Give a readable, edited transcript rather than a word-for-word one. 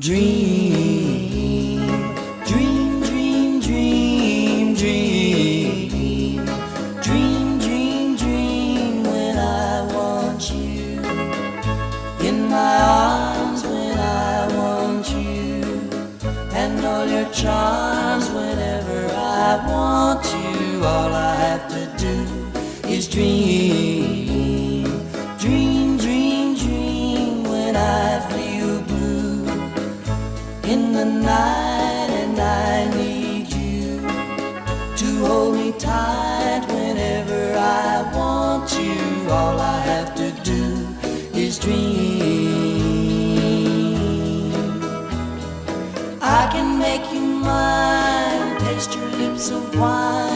Dream, dream, dream, dream, dream. Dream, dream, dream when I want you. In my arms when I want you. And all your charms whenever I want you. All I have to do is dream. Dream, dream, dream when I feel blue in the night and I need you to hold me tight whenever I want you. All I have to do is dream. I can make you mine, taste your lips of wine.